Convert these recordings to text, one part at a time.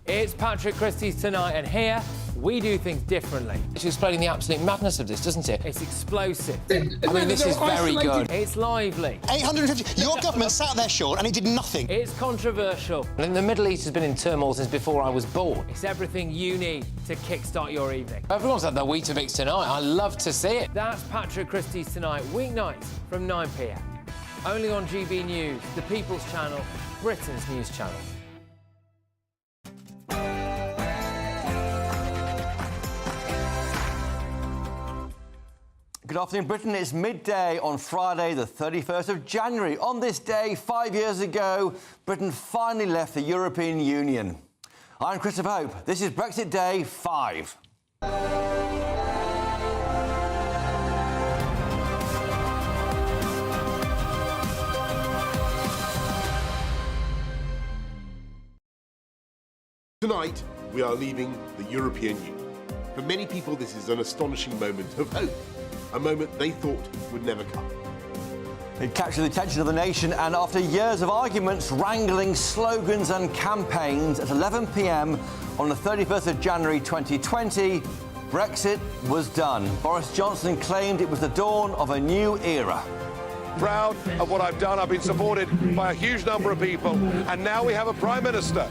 It's Patrick Christie's Tonight, and here we do things differently. It's explaining the absolute madness of this, doesn't it? It's explosive. I mean, this is very good. It's lively. 850. Your government sat there, Sean, and it did nothing. It's controversial. And the Middle East has been in turmoil since before I was born. It's everything you need to kickstart your evening. Everyone's had their Weetabix tonight. I love to see it. That's Patrick Christie's Tonight, weeknights from 9 p.m. Only on GB News, the People's Channel, Britain's news channel. Good afternoon, Britain. It's midday on Friday, the 31st of January. On this day, 5 years ago, Britain finally left the European Union. I'm Christopher Hope. This is Brexit Day 5. Tonight, we are leaving the European Union. For many people, this is an astonishing moment of hope, a moment they thought would never come. It captured the attention of the nation, and after years of arguments, wrangling, slogans and campaigns, at 11 p.m. on the 31st of January 2020, Brexit was done. Boris Johnson claimed it was the dawn of a new era. Proud of what I've done. I've been supported by a huge number of people, and now we have a Prime Minister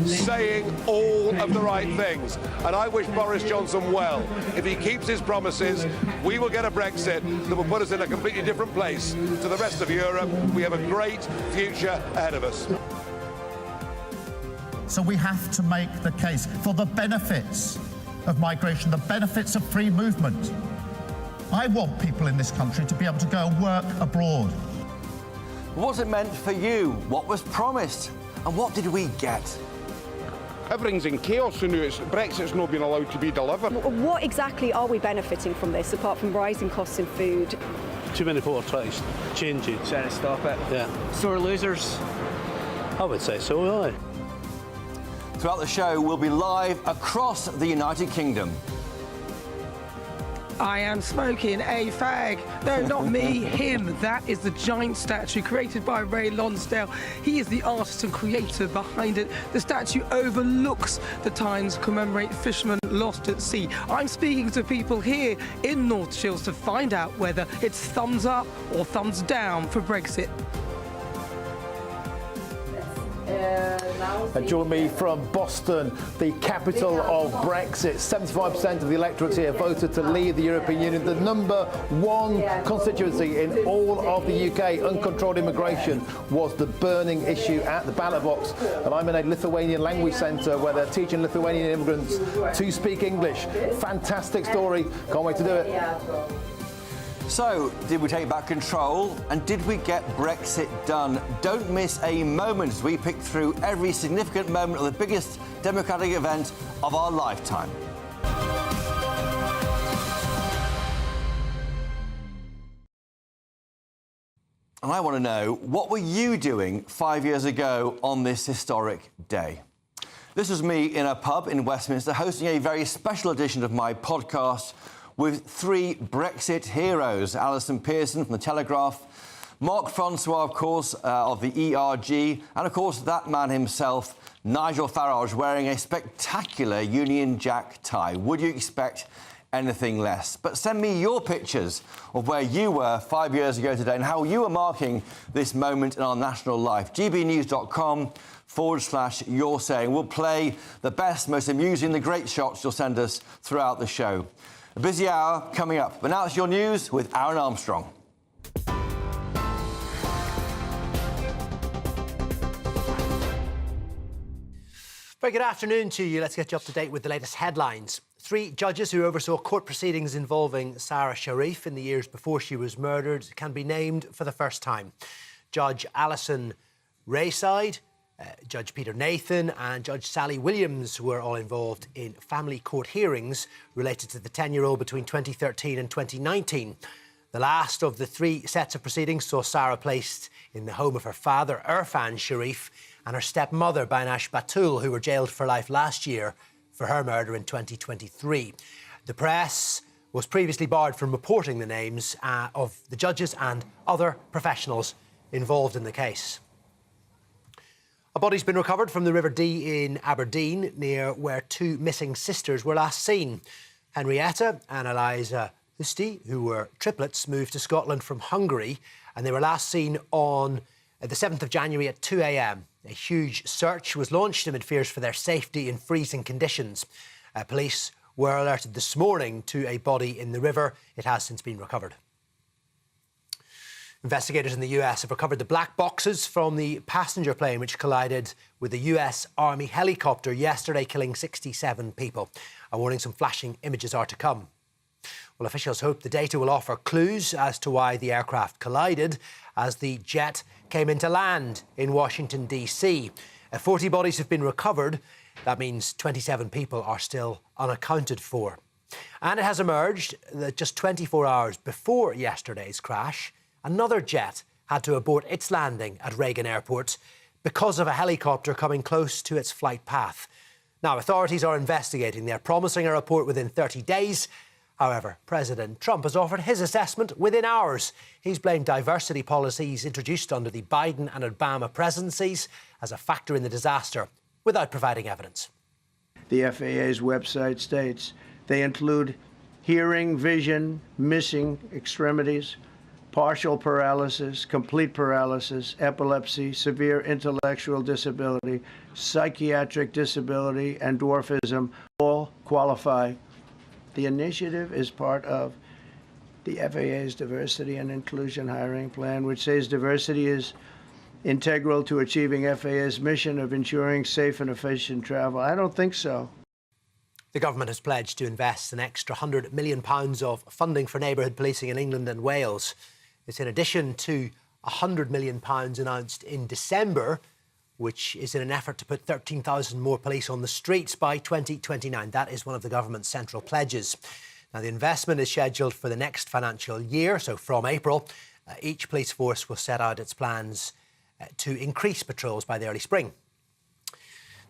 saying all of the right things. And I wish Boris Johnson well. If he keeps his promises, we will get a Brexit that will put us in a completely different place to the rest of Europe. We have a great future ahead of us. So we have to make the case for the benefits of migration, the benefits of free movement. I want people in this country to be able to go and work abroad. What was it meant for you? What was promised? And what did we get? Everything's in chaos and Brexit's not being allowed to be delivered. What exactly are we benefiting from this, apart from rising costs in food? Too many people are trying to change it. Trying to stop it. Yeah. Sore losers. I would say so, aye. Throughout the show, we'll be live across the United Kingdom. I am smoking a fag. No, not me, him. That is the giant statue created by Ray Lonsdale. He is the artist and creator behind it. The statue overlooks the times commemorate fishermen lost at sea. I'm speaking to people here in North Shields to find out whether it's thumbs up or thumbs down for Brexit. And join me from Boston, the capital of Brexit. 75% of the electorate here voted to leave the European Union. The number one constituency in all of the UK, uncontrolled immigration, was the burning issue at the ballot box. And I'm in a Lithuanian language centre where they're teaching Lithuanian immigrants to speak English. Fantastic story. Can't wait to do it. So, did we take back control, and did we get Brexit done? Don't miss a moment as we pick through every significant moment of the biggest democratic event of our lifetime. And I want to know, what were you doing 5 years ago on this historic day? This was me in a pub in Westminster hosting a very special edition of my podcast with three Brexit heroes: Alison Pearson from The Telegraph, Mark Francois, of course, of the ERG, and, of course, that man himself, Nigel Farage, wearing a spectacular Union Jack tie. Would you expect anything less? But send me your pictures of where you were 5 years ago today and how you were marking this moment in our national life. gbnews.com/you're saying. We'll play the best, most amusing, the great shots you'll send us throughout the show. A busy hour coming up, but now it's your news with Aaron Armstrong. Very good afternoon to you. Let's get you up to date with the latest headlines. Three judges who oversaw court proceedings involving Sarah Sharif in the years before she was murdered can be named for the first time. Judge Alison Rayside, Judge Peter Nathan and Judge Sally Williams were all involved in family court hearings related to the 10-year-old between 2013 and 2019. The last of the three sets of proceedings saw Sarah placed in the home of her father, Irfan Sharif, and her stepmother, Banash Batul, who were jailed for life last year for her murder in 2023. The press was previously barred from reporting the names of the judges and other professionals involved in the case. A body's been recovered from the River Dee in Aberdeen, near where two missing sisters were last seen. Henrietta and Eliza Husti, who were triplets, moved to Scotland from Hungary, and they were last seen on the 7th of January at 2 a.m. A huge search was launched amid fears for their safety in freezing conditions. Police were alerted this morning to a body in the river. It has since been recovered. Investigators in the US have recovered the black boxes from the passenger plane which collided with the US Army helicopter yesterday, killing 67 people. A warning, some flashing images are to come. Well, officials hope the data will offer clues as to why the aircraft collided as the jet came into land in Washington, D.C. 40 bodies have been recovered. That means 27 people are still unaccounted for. And it has emerged that just 24 hours before yesterday's crash, another jet had to abort its landing at Reagan Airport because of a helicopter coming close to its flight path. Now, authorities are investigating. They're promising a report within 30 days. However, President Trump has offered his assessment within hours. He's blamed diversity policies introduced under the Biden and Obama presidencies as a factor in the disaster, without providing evidence. The FAA's website states they include hearing, vision, missing extremities, partial paralysis, complete paralysis, epilepsy, severe intellectual disability, psychiatric disability, and dwarfism all qualify. The initiative is part of the FAA's diversity and inclusion hiring plan, which says diversity is integral to achieving FAA's mission of ensuring safe and efficient travel. I don't think so. The government has pledged to invest an extra £100 million of funding for neighbourhood policing in England and Wales. It's in addition to £100 million announced in December, which is in an effort to put 13,000 more police on the streets by 2029. That is one of the government's central pledges. Now, the investment is scheduled for the next financial year, so from April. Each police force will set out its plans to increase patrols by the early spring.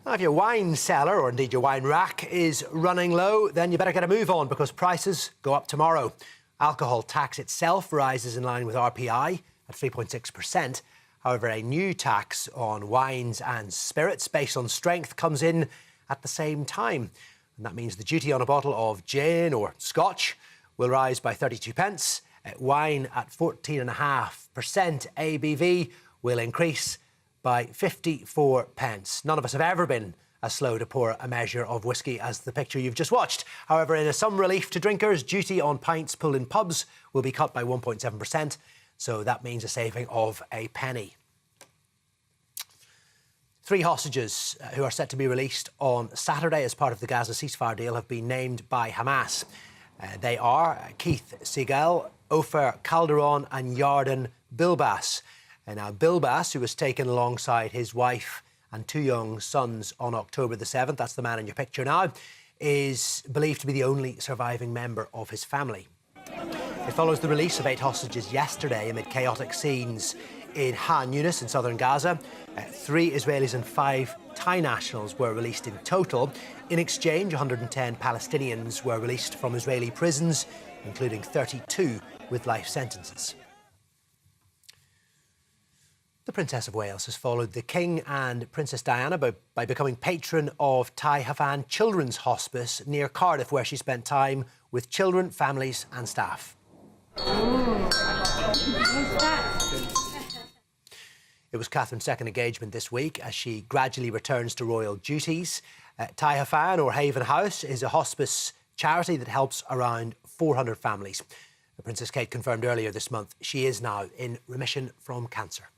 Now, if your wine cellar, or indeed your wine rack, is running low, then you better get a move on because prices go up tomorrow. Alcohol tax itself rises in line with RPI at 3.6%. However, a new tax on wines and spirits based on strength comes in at the same time. And that means the duty on a bottle of gin or scotch will rise by 32 pence. Wine at 14.5% ABV will increase by 54 pence. None of us have ever been as slow to pour a measure of whiskey as the picture you've just watched. However, in some relief to drinkers, duty on pints pulled in pubs will be cut by 1.7%. So that means a saving of a penny. 3 hostages who are set to be released on Saturday as part of the Gaza ceasefire deal have been named by Hamas. They are Keith Segal, Ofer Calderon and Yarden Bilbas. Now, Bilbas, who was taken alongside his wife and 2 young sons on October the 7th, that's the man in your picture now, is believed to be the only surviving member of his family. It follows the release of 8 hostages yesterday amid chaotic scenes in Han Yunis in southern Gaza. 3 Israelis and 5 Thai nationals were released in total. In exchange, 110 Palestinians were released from Israeli prisons, including 32 with life sentences. The Princess of Wales has followed the King and Princess Diana by becoming patron of Tai Hafan Children's Hospice near Cardiff, where she spent time with children, families and staff. It was Catherine's second engagement this week as she gradually returns to royal duties. Tai Hafan, or Haven House, is a hospice charity that helps around 400 families. Princess Kate confirmed earlier this month she is now in remission from cancer.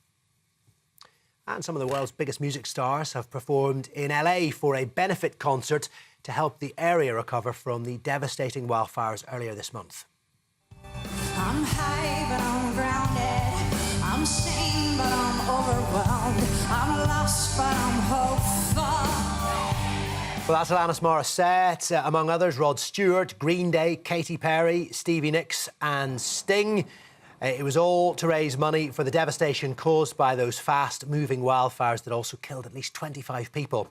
And some of the world's biggest music stars have performed in LA for a benefit concert to help the area recover from the devastating wildfires earlier this month. I'm high, but I'm grounded. I'm sane, but I'm overwhelmed. I'm lost, but I'm hopeful. Well, that's Alanis Morissette, among others, Rod Stewart, Green Day, Katy Perry, Stevie Nicks and Sting. It was all to raise money for the devastation caused by those fast-moving wildfires that also killed at least 25 people.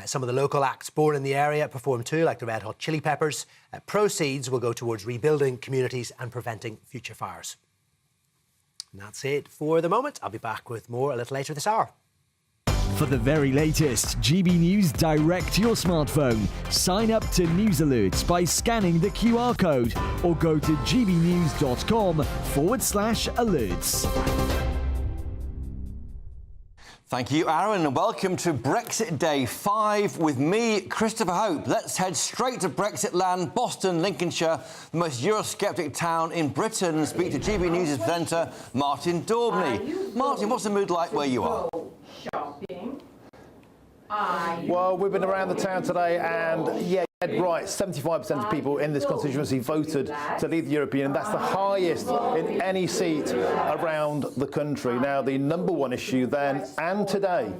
Some of the local acts born in the area performed too, like the Red Hot Chili Peppers. Proceeds will go towards rebuilding communities and preventing future fires. And that's it for the moment. I'll be back with more a little later this hour. For the very latest GB News direct to your smartphone, sign up to News Alerts by scanning the QR code or go to gbnews.com/alerts. Thank you, Aaron, and welcome to Brexit Day 5 with me, Christopher Hope. Let's head straight to Brexit land, Boston, Lincolnshire, the most Eurosceptic town in Britain, and speak to GB News' presenter, Martin Daubney. Martin, what's the mood like where you are? Shopping. Well, we've been around the town today, and yeah, right, 75% of people in this constituency voted to leave the European Union. That's the highest in any seat around the country. Now, the number one issue then and today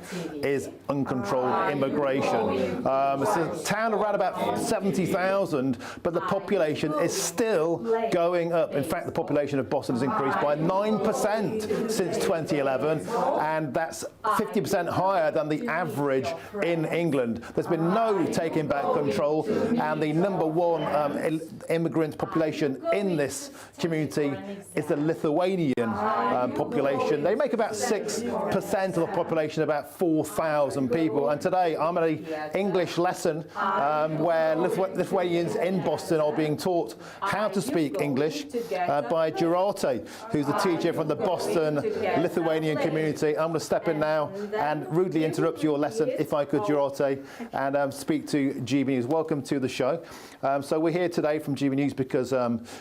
is uncontrolled immigration. It's a town around about 70,000, but the population is still going up. In fact, the population of Boston has increased by 9% since 2011, and that's 50% higher than the average in England. There's been no taking back control, and the number one immigrant population in this community is the Lithuanian population. They make about 6% of the population, about 4,000 people. And today I'm at an English lesson where Lithuanians in Boston are being taught how to speak English by Girate, who's a teacher from the Boston Lithuanian community. I'm going to step in now and rudely interrupt your lesson, if I could, Girate, and speak to GB News. Welcome to the show. So we're here today from GB News because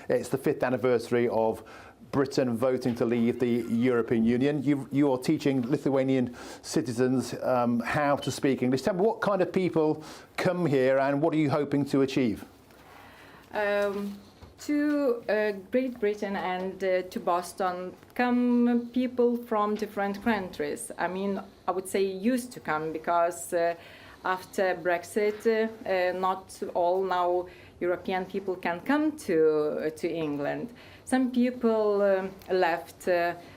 it's the 5th anniversary of Britain voting to leave the European Union. You are teaching Lithuanian citizens how to speak English. Tell me, what kind of people come here and what are you hoping to achieve? To Great Britain and to Boston come people from different countries. I mean, I would say used to come because after Brexit, not all now European people can come to England. Some people left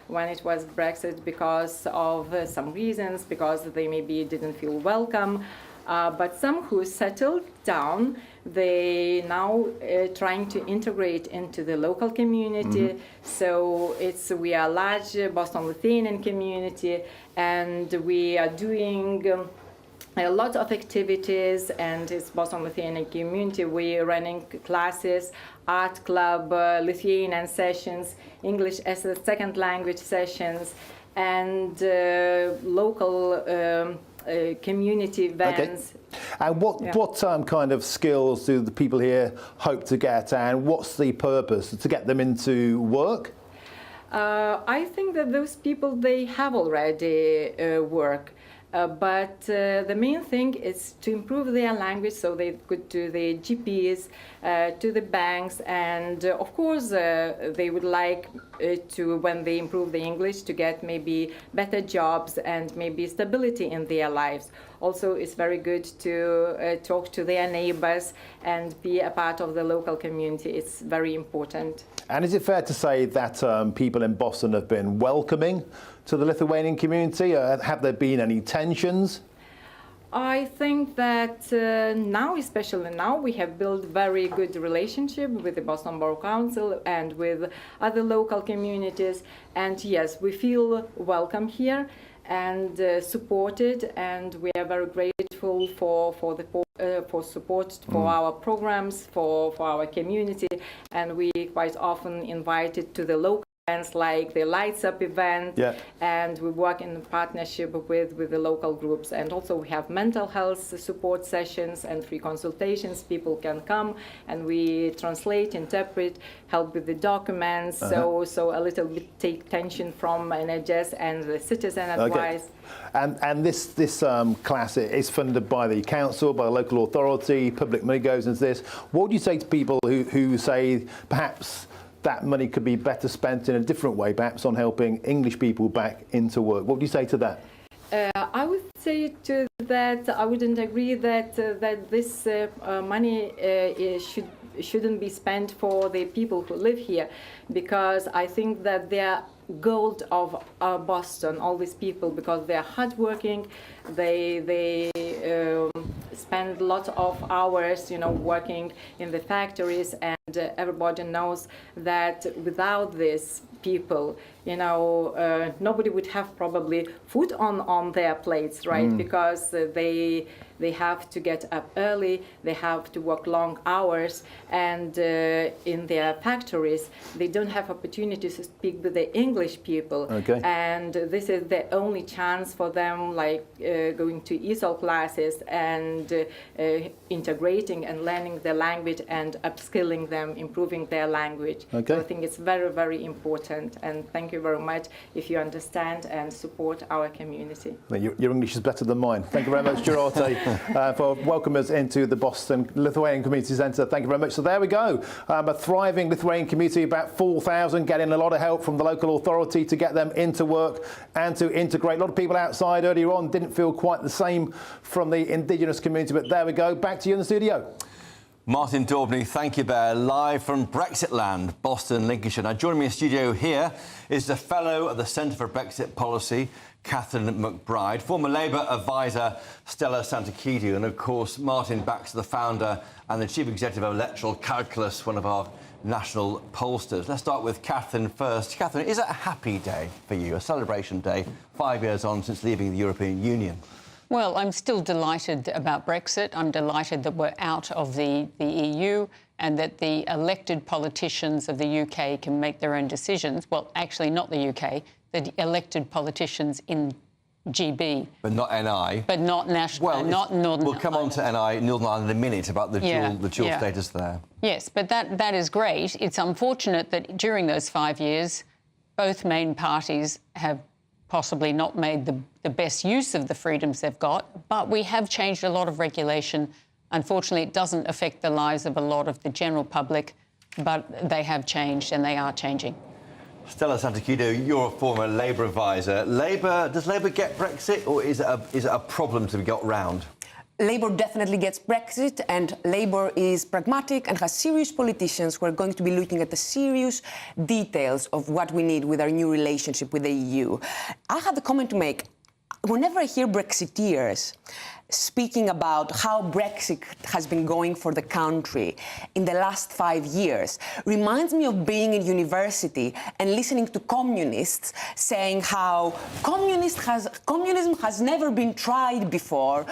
when it was Brexit because of some reasons, because they maybe didn't feel welcome. But some who settled down, they now trying to integrate into the local community. So we are a large Boston Lithuanian community, and we are doing a lot of activities, and it's Boston Lithuanian community. We're running classes, art club, Lithuanian sessions, English as a second language sessions, and local community events. Okay. And what kind of skills do the people here hope to get, and what's the purpose to get them into work? I think that those people, they have already work. But the main thing is to improve their language so they could do the GPs, to the banks, and of course they would like to, when they improve the English, to get maybe better jobs and maybe stability in their lives. Also, it's very good to talk to their neighbors and be a part of the local community. It's very important. And is it fair to say that people in Boston have been welcoming to the Lithuanian community? Have there been any tensions? I think that now, especially now, we have built very good relationship with the Boston Borough Council and with other local communities. And yes, we feel welcome here and supported, and we are very grateful for support for our programs, for our community, and we quite often invited to the local events like the Lights Up event, and we work in partnership with the local groups. And also we have mental health support sessions and free consultations. People can come and we translate, interpret, help with the documents, so a little bit take tension from NHS and the citizen advice. And this class is funded by the council, by the local authority, public money goes into this. What would you say to people who say perhaps that money could be better spent in a different way, perhaps on helping English people back into work? What would you say to that? I would say to that I wouldn't agree that this money shouldn't be spent for the people who live here, because I think that they are gold of Boston, all these people, because they are hardworking, they spend lots of hours, working in the factories, and everybody knows that without these people, nobody would have probably food on their plates, right? Because they have to get up early, they have to work long hours, and in their factories they don't have opportunities to speak with the English people. Okay. And this is the only chance for them, like going to ESOL classes and integrating and learning the language and upskilling them, improving their language. Okay. So I think it's very, very important, and thank you very much if you understand and support our community. Your English is better than mine. Thank you very much, Girarte, for welcoming us into the Boston Lithuanian Community Centre. Thank you very much. So there we go. A thriving Lithuanian community, about 4,000, getting a lot of help from the local authority to get them into work and to integrate. A lot of people outside earlier on didn't feel quite the same from the Indigenous community, but there we go. Back to you in the studio. Martin Daubney, thank you there, live from Brexit land, Boston, Lincolnshire. Now, joining me in the studio here is the Fellow at the Centre for Brexit Policy, Catherine McBride, former Labour advisor Stella Santakidou, and, of course, Martin Baxter, the founder and the Chief Executive of Electoral Calculus, one of our national pollsters. Let's start with Catherine first. Catherine, is it a happy day for you, a celebration day, 5 years on since leaving the European Union? Well, I'm still delighted about Brexit. I'm delighted that we're out of the EU and that the elected politicians of the UK can make their own decisions. Well, actually, not the UK, the elected politicians in GB. But not NI. But not national, well, not Northern We'll come on to NI, Northern Ireland in a minute, about the dual status there. Yes, but that is great. It's unfortunate that during those 5 years, both main parties have possibly not made the best use of the freedoms they've got, but we have changed a lot of regulation. Unfortunately, it doesn't affect the lives of a lot of the general public, but they have changed and they are changing. Stella Santakidou, you're a former Labour advisor. Does Labour get Brexit, or is it a problem to be got round? Labour definitely gets Brexit, and Labour is pragmatic and has serious politicians who are going to be looking at the serious details of what we need with our new relationship with the EU. I have a comment to make. Whenever I hear Brexiteers speaking about how Brexit has been going for the country in the last 5 years, reminds me of being in university and listening to communists saying how communism has never been tried before.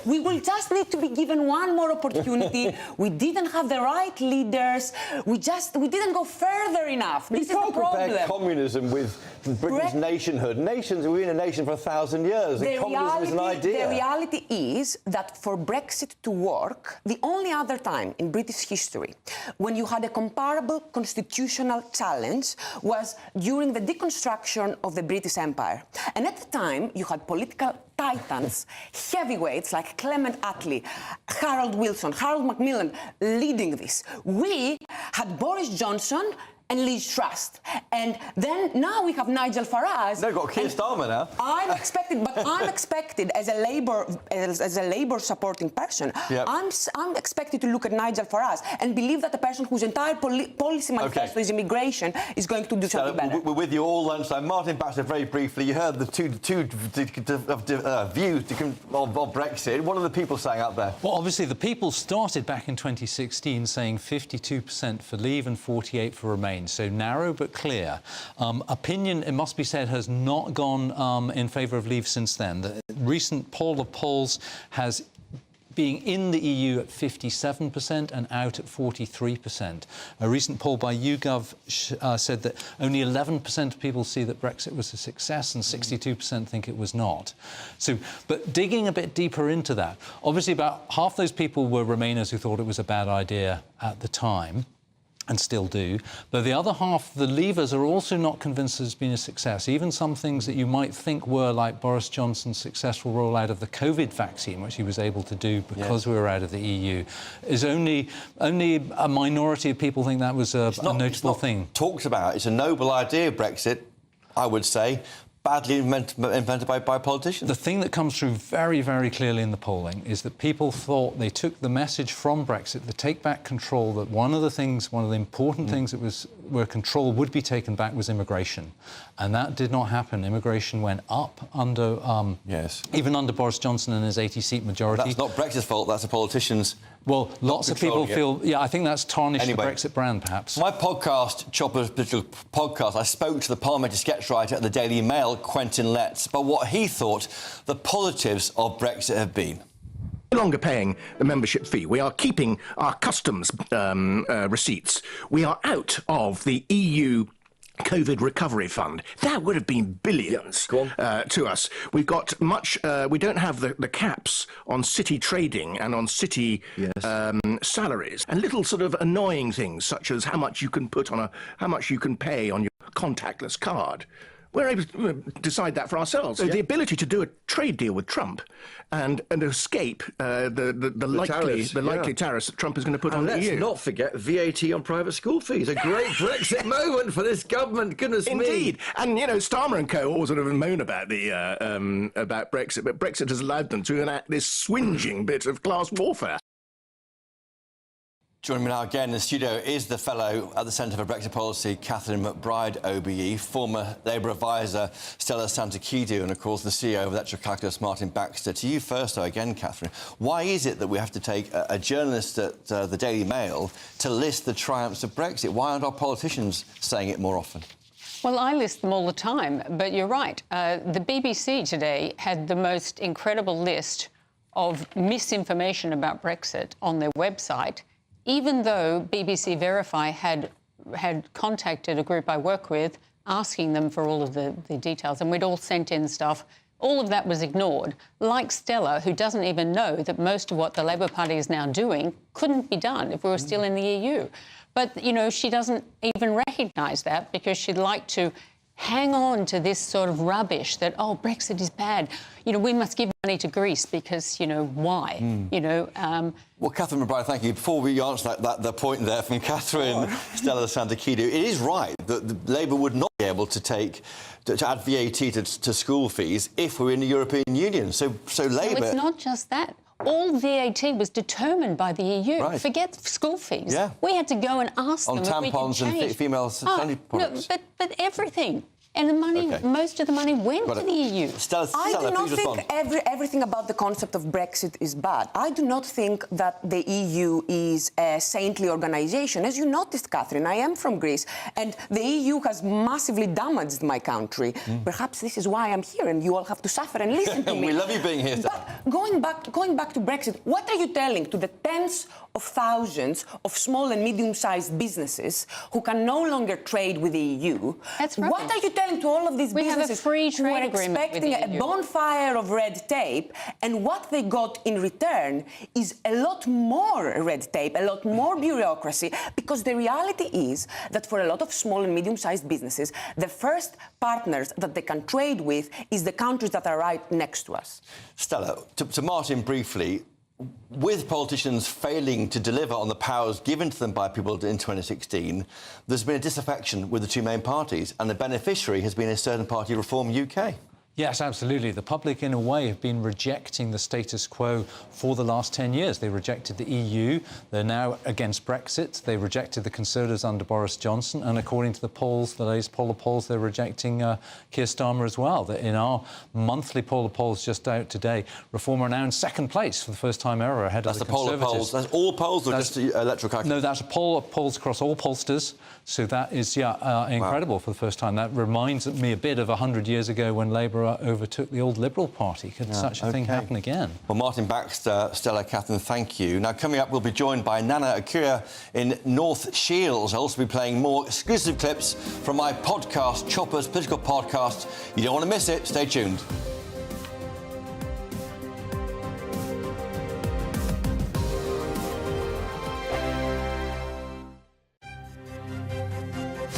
We will just need to be given one more opportunity. We didn't have the right leaders. We didn't go further enough. This is the problem. Compare communism with Britain's nationhood. We've been a nation for 1,000 years, and communism is an idea. The reality is that for Brexit to work, the only other time in British history when you had a comparable constitutional challenge was during the deconstruction of the British Empire. And at the time, you had political titans, heavyweights like Clement Attlee, Harold Wilson, Harold Macmillan leading this. We had Boris Johnson and Liz Truss. And then now we have Nigel Farage. They've got Keir Starmer now. I'm expected as a Labour supporting person. Yep. I'm expected to look at Nigel Farage and believe that the person whose entire policy manifesto is immigration is going to do something better. We're with you all lunchtime. Martin Baxter, very briefly, you heard the two views of Brexit. What are the people saying out there? Well, obviously, the people started back in 2016 saying 52% for leave and 48% for remain. So narrow but clear. Opinion, it must be said, has not gone in favour of leave since then. The recent poll of polls has being in the EU at 57% and out at 43%. A recent poll by YouGov said that only 11% of people see that Brexit was a success and 62% think it was not. So, but digging a bit deeper into that, obviously about half those people were Remainers who thought it was a bad idea at the time, and still do. But the other half, the Leavers, are also not convinced it's been a success. Even some things that you might think were, like Boris Johnson's successful rollout of the COVID vaccine, which he was able to do because we were out of the EU, is only a minority of people think that was a notable thing. Talked about. It's a noble idea, Brexit, I would say. badly invented by politicians. The thing that comes through very, very clearly in the polling is that people thought they took the message from Brexit, the take back control, that one of the important things that was where control would be taken back was immigration. And that did not happen. Immigration went up under, even under Boris Johnson and his 80-seat majority. That's not Brexit's fault, that's the politicians. Well, lots of people feel... Yeah, I think that's tarnished the Brexit brand, perhaps. My podcast, Chopper's Political Podcast, I spoke to the parliamentary sketch writer at the Daily Mail, Quentin Letts, about what he thought the positives of Brexit have been. No longer paying the membership fee. We are keeping our customs receipts. We are out of the EU COVID recovery fund. That would have been billions to us. We've got much. We don't have the caps on city trading and on city salaries, and little sort of annoying things such as how much you can pay on your contactless card. We're able to decide that for ourselves. So the ability to do a trade deal with Trump and escape the likely tariffs that Trump is going to put on the EU. Let's not forget VAT on private school fees. A great Brexit moment for this government. Goodness me. Indeed. And, you know, Starmer and co. all sort of moan about about Brexit, but Brexit has allowed them to enact this swinging bit of class warfare. Joining me now again in the studio is the fellow at the Centre for Brexit Policy, Catherine McBride, OBE, former Labour advisor Stella Santakidou, and, of course, the CEO of Electrocalculus, Martin Baxter. To you first, though, again, Catherine, why is it that we have to take a journalist at the Daily Mail to list the triumphs of Brexit? Why aren't our politicians saying it more often? Well, I list them all the time, but you're right. The BBC today had the most incredible list of misinformation about Brexit on their website, even though BBC Verify had contacted a group I work with, asking them for all of the details, and we'd all sent in stuff. All of that was ignored. Like Stella, who doesn't even know that most of what the Labour Party is now doing couldn't be done if we were still in the EU. But, you know, she doesn't even recognise that because she'd like to hang on to this sort of rubbish that, oh, Brexit is bad. You know, we must give money to Greece because, you know, why? You know... Well, Catherine McBride, thank you. Before we answer the point there from Catherine Stella Santakidou, it is right that the Labour would not be able to add VAT to school fees if we're in the European Union. So Labour... No, it's not just that. All VAT was determined by the EU. Right. Forget school fees. Yeah. We had to go and ask them on if we could tampons change. and female sanitary products. No, but everything. And the money, most of the money went to the EU. I do not think everything about the concept of Brexit is bad. I do not think that the EU is a saintly organisation. As you noticed, Catherine, I am from Greece, and the EU has massively damaged my country. Perhaps this is why I'm here, and you all have to suffer and listen to me. We love you being here. But going back to Brexit, what are you telling to the tens of thousands of small and medium-sized businesses who can no longer trade with the EU? That's right. What are you telling to all of these businesses who are expecting a bonfire of red tape, and what they got in return is a lot more red tape, a lot more bureaucracy, because the reality is that for a lot of small and medium-sized businesses, the first partners that they can trade with is the countries that are right next to us. Stella, to Martin briefly, with politicians failing to deliver on the powers given to them by people in 2016, there's been a disaffection with the two main parties, and the beneficiary has been a certain party, Reform UK. Yes, absolutely. The public, in a way, have been rejecting the status quo for the last 10 years. They rejected the EU. They're now against Brexit. They rejected the Conservatives under Boris Johnson. And according to the polls, the latest poll of polls, they're rejecting Keir Starmer as well. In our monthly poll of polls just out today, Reform are now in second place for the first time ever ahead of the Conservatives. Poll of polls. That's all polls or just electoral calculation? No, that's a poll of polls across all pollsters. So that is, incredible for the first time. That reminds me a bit of 100 years ago when Labour overtook the old Liberal Party. Could such a thing happen again? Well, Martin Baxter, Stella, Catherine, thank you. Now, coming up, we'll be joined by Nana Akira in North Shields. I'll also be playing more exclusive clips from my podcast, Chopper's Political Podcast. You don't want to miss it. Stay tuned.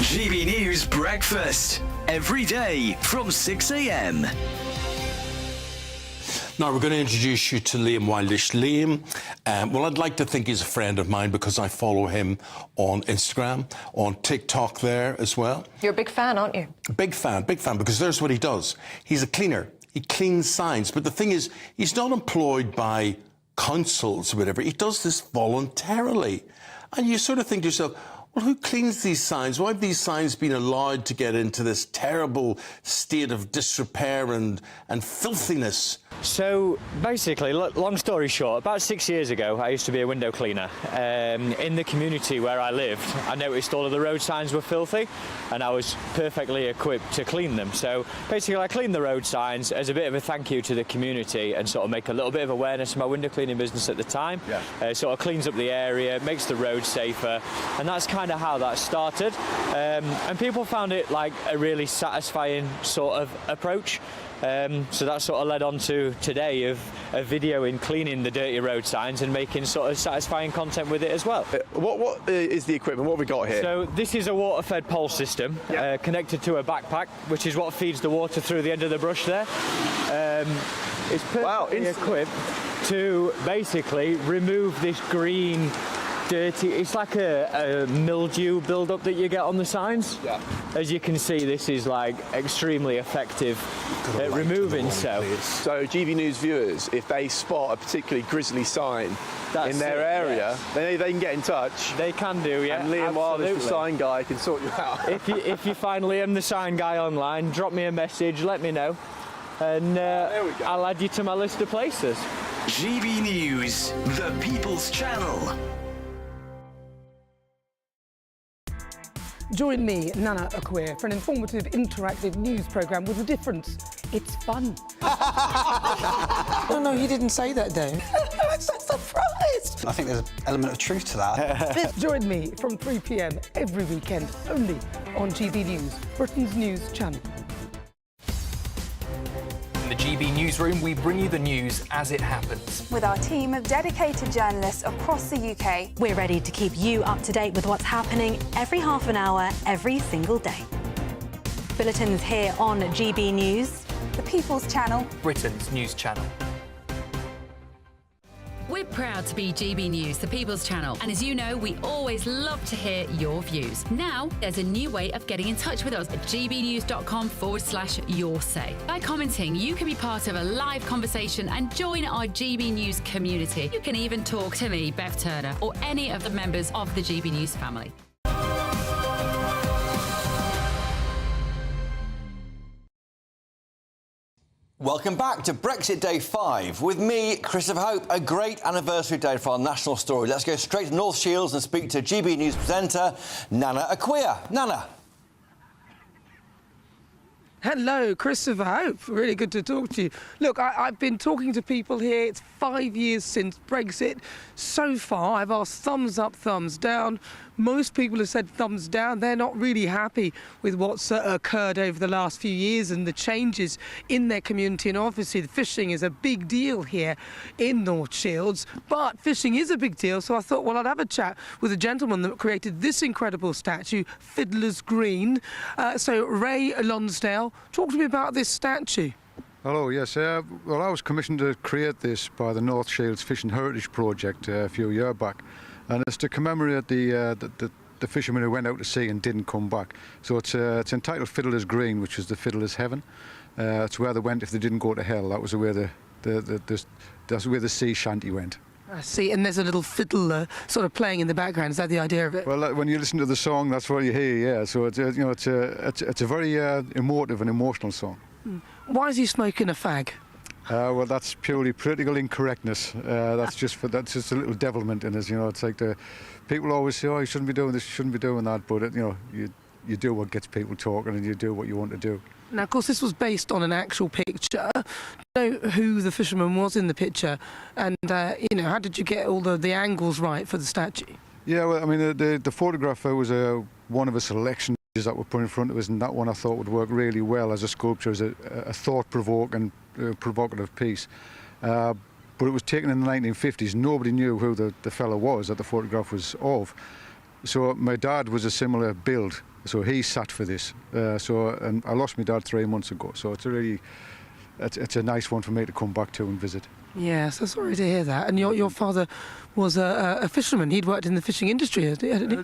GB News Breakfast, every day from 6 a.m. Now, we're going to introduce you to Liam Wildish. Liam, well, I'd like to think he's a friend of mine because I follow him on Instagram, on TikTok there as well. You're a big fan, aren't you? Big fan, because there's what he does. He's a cleaner. He cleans signs. But the thing is, he's not employed by councils or whatever. He does this voluntarily. And you sort of think to yourself, well, who cleans these signs? Why have these signs been allowed to get into this terrible state of disrepair and filthiness? So basically, long story short, about 6 years ago, I used to be a window cleaner. In the community where I lived, I noticed all of the road signs were filthy, and I was perfectly equipped to clean them. So basically, I cleaned the road signs as a bit of a thank you to the community and sort of make a little bit of awareness of my window cleaning business at the time. Yeah. Sort of cleans up the area, makes the road safer, and that's kind of how that started. And people found it like a really satisfying sort of approach. So that sort of led on to today of a video in cleaning the dirty road signs and making sort of satisfying content with it as well. What is the equipment? What have we got here? So this is a water-fed pole system connected to a backpack, which is what feeds the water through the end of the brush there. It's perfectly equipped to basically remove this green dirty, it's like a mildew build-up that you get on the signs. Yeah. As you can see, this is like extremely effective at removing so. So GB News viewers, if they spot a particularly grisly sign in their area, then they can get in touch. They can do, yeah. And Liam Wildish, the sign guy, can sort you out. if you find Liam the sign guy online, drop me a message, let me know, and I'll add you to my list of places. GB News, the People's Channel. Join me, Nana Akweer, for an informative, interactive news programme with a difference. It's fun. No, you didn't say that, Dave. I'm so surprised. I think there's an element of truth to that. Join me from 3 p.m. every weekend, only on GB News, Britain's news channel. In the GB Newsroom, we bring you the news as it happens. With our team of dedicated journalists across the UK, we're ready to keep you up to date with what's happening every half an hour, every single day. Bulletins here on GB News, the People's Channel, Britain's news channel. We're proud to be GB News, the People's Channel, and as you know, we always love to hear your views. Now, there's a new way of getting in touch with us at gbnews.com/yoursay. By commenting, you can be part of a live conversation and join our GB News community. You can even talk to me, Bev Turner, or any of the members of the GB News family. Welcome back to Brexit Day 5 with me, Christopher Hope. A great anniversary day for our national story. Let's go straight to North Shields and speak to GB News presenter Nana Akweer. Nana. Hello, Christopher Hope. Really good to talk to you. Look, I've been talking to people here. It's 5 years since Brexit. So far, I've asked thumbs up, thumbs down. Most people have said thumbs down. They're not really happy with what's occurred over the last few years and the changes in their community. And obviously, the fishing is a big deal here in North Shields. But fishing is a big deal, so I thought, well, I'd have a chat with a gentleman that created this incredible statue, Fiddler's Green. So, Ray Lonsdale, talk to me about this statue. Hello, yes. Well, I was commissioned to create this by the North Shields Fishing Heritage Project a few years back. And it's to commemorate the fishermen who went out to sea and didn't come back. So it's entitled Fiddler's Green, which is the fiddler's heaven. It's where they went if they didn't go to hell. That was where that's where the sea shanty went. I see, and there's a little fiddle sort of playing in the background. Is that the idea of it? Well, when you listen to the song, that's what you hear. Yeah. So it's a very emotive and emotional song. Why is he smoking a fag? Well, that's purely political incorrectness. That's just a little devilment in us. You know, it's like people always say, "Oh, you shouldn't be doing this, you shouldn't be doing that," but you do what gets people talking, and you do what you want to do. Now, of course, this was based on an actual picture. Do you know who the fisherman was in the picture, and how did you get all the angles right for the statue? Yeah, well, I mean, the photographer was one of a selection that were put in front of us, and that one I thought would work really well as a sculpture, as a thought-provoking, provocative piece. But it was taken in the 1950s. Nobody knew who the fellow was that the photograph was of. So my dad was a similar build, so he sat for this. And I lost my dad 3 months ago. So it's a really it's a nice one for me to come back to and visit. Yeah, so sorry to hear that. And your father was a fisherman. He'd worked in the fishing industry, hadn't he?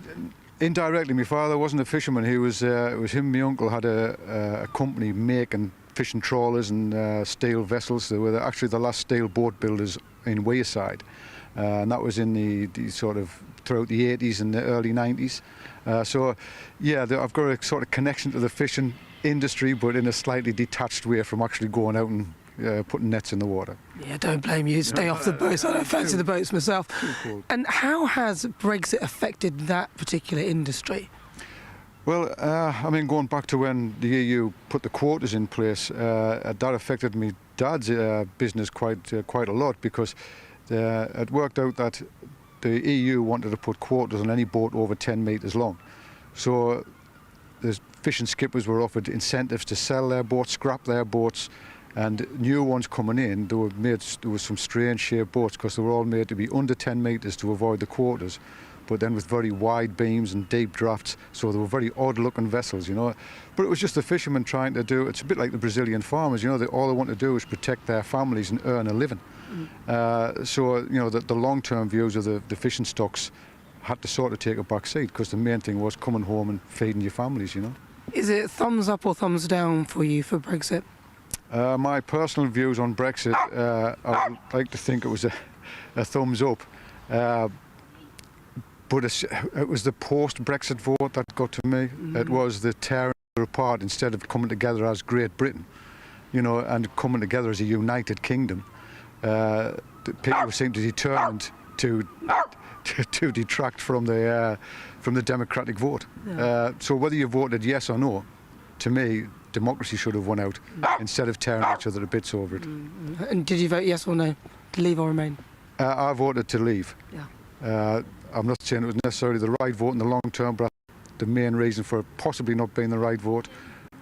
Indirectly, my father wasn't a fisherman. It was him and my uncle had a company making fishing trawlers and steel vessels. They were actually the last steel boat builders in Wearside. And that was in the sort of throughout the 80s and the early 90s. So, yeah, I've got a sort of connection to the fishing industry, but in a slightly detached way from actually going out and putting nets in the water. Yeah, don't blame you. Stay off the boats. I don't fancy the boats myself. And how has Brexit affected that particular industry? Well, I mean, going back to when the EU put the quotas in place, that affected me dad's business quite a lot, because it worked out that the EU wanted to put quotas on any boat over 10 metres long. So the fishing skippers were offered incentives to sell their boats, scrap their boats, and new ones coming in, there was some strange shaped boats, because they were all made to be under 10 metres to avoid the quotas, but then with very wide beams and deep drafts, so they were very odd looking vessels, you know. But it was just the fishermen trying to do, it's a bit like the Brazilian farmers, you know, all they want to do is protect their families and earn a living. So, you know, the long-term views of the fishing stocks had to sort of take a back seat, because the main thing was coming home and feeding your families, you know. Is it thumbs up or thumbs down for you for Brexit? My personal views on Brexit, I would like to think it was a thumbs up. But it was the post-Brexit vote that got to me. It was the tearing apart instead of coming together as Great Britain, you know, and coming together as a united kingdom. The people seemed determined to detract from the democratic vote. Yeah. So whether you voted yes or no, to me, democracy should have won out instead of tearing each other to bits over it. And did you vote yes or no, to leave or remain? I voted to leave. Yeah. I'm not saying it was necessarily the right vote in the long term, but the main reason for it possibly not being the right vote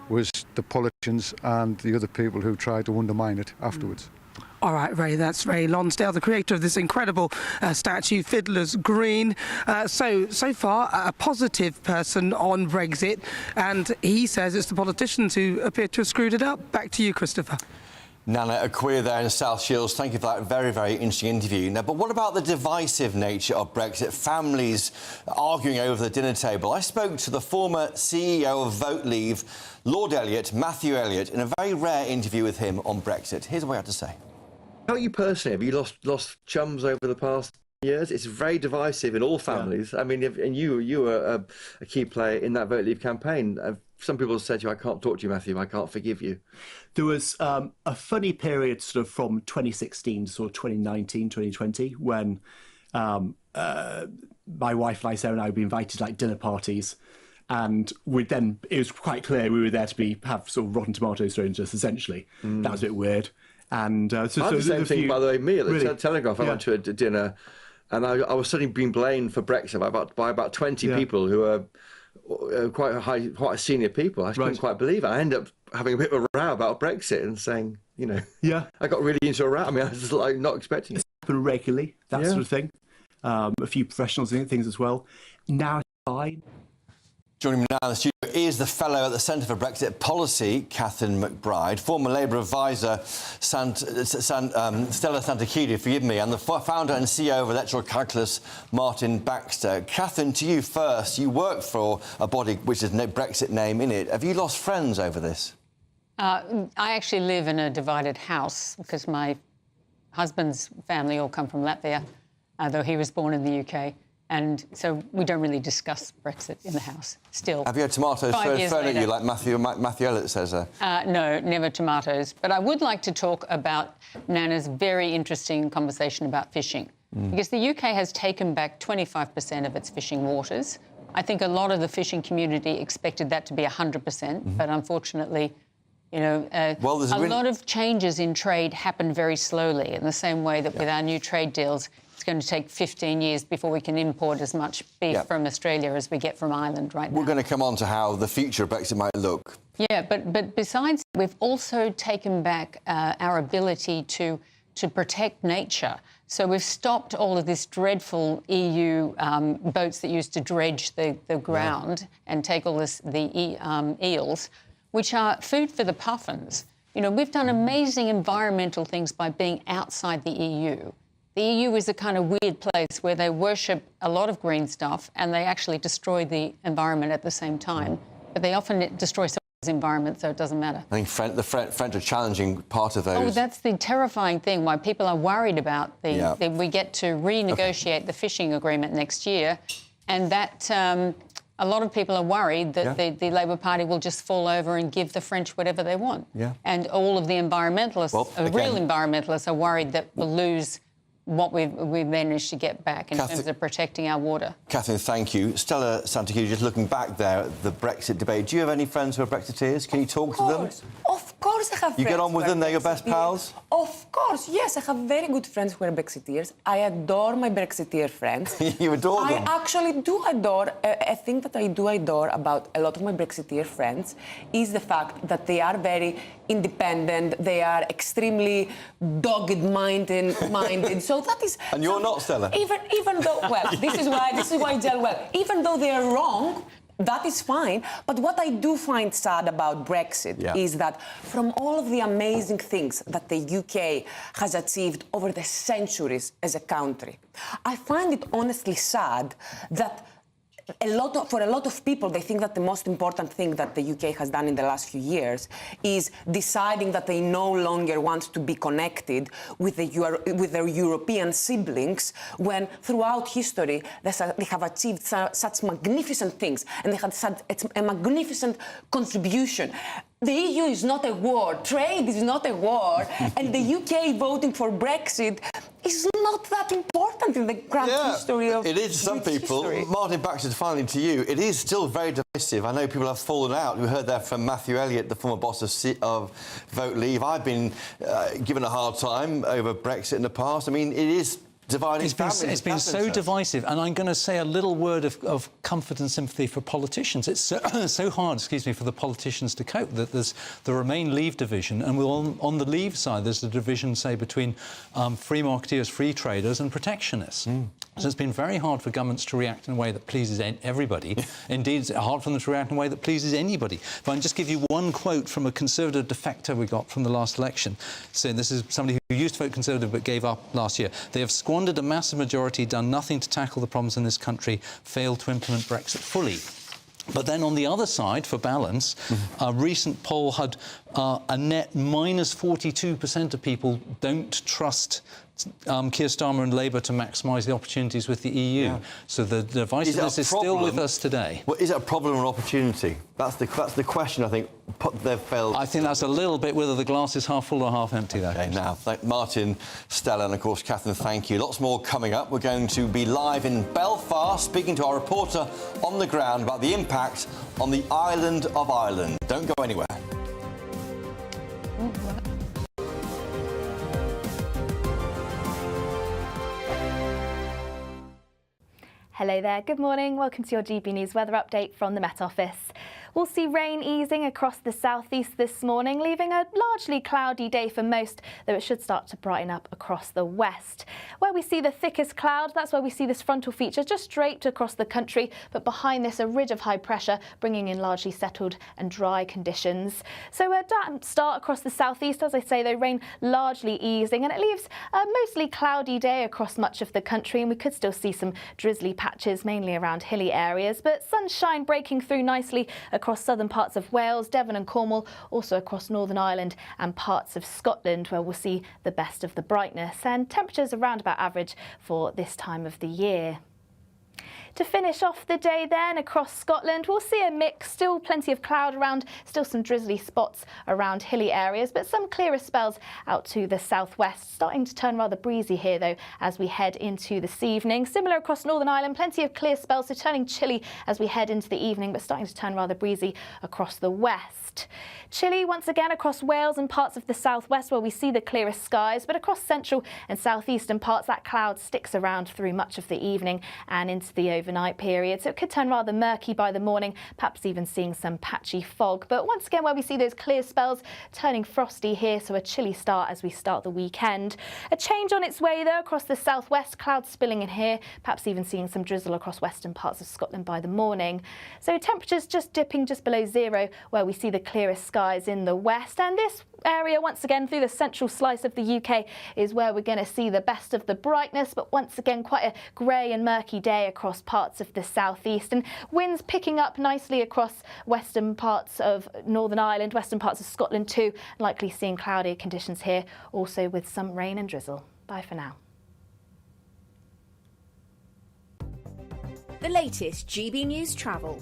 was the politicians and the other people who tried to undermine it afterwards. All right, Ray, that's Ray Lonsdale, the creator of this incredible statue, Fiddler's Green. So far, a positive person on Brexit, and he says it's the politicians who appear to have screwed it up. Back to you, Christopher. Nana Acquia there in South Shields, thank you for that very, very interesting interview. Now, but what about the divisive nature of Brexit? Families arguing over the dinner table. I spoke to the former CEO of Vote Leave, Lord Elliot, Matthew Elliot, in a very rare interview with him on Brexit. Here's what he had to say. How about you personally? Have you lost chums over the past years? It's very divisive in all families. Yeah. I mean, and you were a key player in that Vote Leave campaign. Some people said to you, I can't talk to you, Matthew, I can't forgive you. There was a funny period sort of from 2016 to sort of 2019, 2020, when my wife and I, Sarah, and I would be invited to like dinner parties. And it was quite clear we were there to have sort of rotten tomatoes thrown at us, essentially. That was a bit weird. And I had the same thing, by the way, me at the Telegraph. I went to a dinner, and I was suddenly being blamed for Brexit by about 20 people who are quite senior people. I couldn't quite believe it. I ended up having a bit of a row about Brexit and saying, you know, I got really into a row. I mean, I was like not expecting it. It's happened regularly, that sort of thing. A few professionals doing things as well. Now it's fine. Joining me now in the studio is the fellow at the Centre for Brexit Policy, Catherine McBride, former Labour advisor Stella Santakidi, forgive me, and the founder and CEO of Electoral Calculus, Martin Baxter. Catherine, to you first. You work for a body which has no Brexit name in it. Have you lost friends over this? I actually live in a divided house because my husband's family all come from Latvia, though he was born in the UK. And so we don't really discuss Brexit in the house, still. Have you had tomatoes thrown at you like Matthew Elliott says there? No, never tomatoes. But I would like to talk about Nana's very interesting conversation about fishing. Because the UK has taken back 25% of its fishing waters. I think a lot of the fishing community expected that to be 100%, but unfortunately, you know, a lot of changes in trade happen very slowly, in the same way that with our new trade deals, it's going to take 15 years before we can import as much beef from Australia as we get from Ireland right now. We're going to come on to how the future of Brexit might look. Yeah, but besides, we've also taken back our ability to protect nature. So we've stopped all of this dreadful EU boats that used to dredge the ground and take all the eels, which are food for the puffins. You know, we've done amazing environmental things by being outside the EU. The EU is a kind of weird place where they worship a lot of green stuff and they actually destroy the environment at the same time. But they often destroy someone's environment, so it doesn't matter. I think the French are challenging part of those. Oh, that's the terrifying thing, why people are worried about we get to renegotiate the fishing agreement next year, and that a lot of people are worried that the Labour Party will just fall over and give the French whatever they want. Yeah. And all of the environmentalists, real environmentalists, are worried that we'll lose what we've managed to get back in terms of protecting our water. Catherine, thank you. Stella Santacuzzi, just looking back there at the Brexit debate, do you have any friends who are Brexiteers? Can you talk to them? Of course I have friends. You get on with them? They're your best pals? Of course, yes. I have very good friends who are Brexiteers. I adore my Brexiteer friends. You adore them? I actually do adore. A thing that I do adore about a lot of my Brexiteer friends is the fact that they are very independent. They are extremely dogged-minded. So that is. And you're not, Stella. Even though, well, this is why gel well. Even though they are wrong, that is fine. But what I do find sad about Brexit is that from all of the amazing things that the UK has achieved over the centuries as a country, I find it honestly sad that for a lot of people, they think that the most important thing that the UK has done in the last few years is deciding that they no longer want to be connected with their European siblings, when throughout history they have achieved such magnificent things and they had such a magnificent contribution. The EU is not a war, trade is not a war, and the UK voting for Brexit is not that important in the grand history of it is to some people. History. Martin Baxter, finally to you. It is still very divisive. I know people have fallen out. We heard that from Matthew Elliott, the former boss of Vote Leave. I've been given a hard time over Brexit in the past. I mean, it is dividing families. It's been so divisive, and I'm going to say a little word of comfort and sympathy for politicians. It's so hard, for the politicians to cope that there's the Remain Leave division, and on the Leave side there's the division, say, between free marketeers, free traders and protectionists. So it's been very hard for governments to react in a way that pleases everybody. Indeed, it's hard for them to react in a way that pleases anybody. If I can just give you one quote from a Conservative defector we got from the last election, saying this is somebody who used to vote Conservative but gave up last year. They have squandered a massive majority, done nothing to tackle the problems in this country, failed to implement Brexit fully. But then on the other side, for balance, a recent poll had a net minus 42% of people don't trust Keir Starmer and Labour to maximise the opportunities with the EU. So the divisiveness is still with us today. Well, is it a problem or opportunity? That's the question, I think, they've failed. I think that's a little bit whether the glass is half full or half empty, though. OK, now, Martin, Stella and, of course, Catherine, thank you. Lots more coming up. We're going to be live in Belfast, speaking to our reporter on the ground about the impact on the island of Ireland. Don't go anywhere. Hello there, good morning. Welcome to your GB News weather update from the Met Office. We'll see rain easing across the southeast this morning, leaving a largely cloudy day for most, though it should start to brighten up across the west. Where we see the thickest cloud, that's where we see this frontal feature just draped across the country, but behind this a ridge of high pressure, bringing in largely settled and dry conditions. So a damp start across the southeast, as I say, though rain largely easing, and it leaves a mostly cloudy day across much of the country, and we could still see some drizzly patches, mainly around hilly areas, but sunshine breaking through nicely across southern parts of Wales, Devon and Cornwall, also across Northern Ireland and parts of Scotland, where we'll see the best of the brightness, and temperatures around about average for this time of the year. To finish off the day then, across Scotland, we'll see a mix, still plenty of cloud around, still some drizzly spots around hilly areas, but some clearer spells out to the southwest, starting to turn rather breezy here though as we head into this evening. Similar across Northern Ireland, plenty of clear spells, so turning chilly as we head into the evening, but starting to turn rather breezy across the west. Chilly once again across Wales and parts of the southwest where we see the clearest skies, but across central and southeastern parts that cloud sticks around through much of the evening and into the overnight period, so it could turn rather murky by the morning, perhaps even seeing some patchy fog. But once again, where we see those clear spells, turning frosty here, so a chilly start as we start the weekend. A change on its way though across the southwest, clouds spilling in here, perhaps even seeing some drizzle across western parts of Scotland by the morning. So temperatures just dipping just below zero where we see the clearest skies in the west, and this area, once again through the central slice of the UK, is where we're going to see the best of the brightness, but once again quite a grey and murky day across parts of the southeast, and winds picking up nicely across western parts of Northern Ireland, western parts of Scotland too, likely seeing cloudy conditions here, also with some rain and drizzle. Bye for now. The latest GB News travel.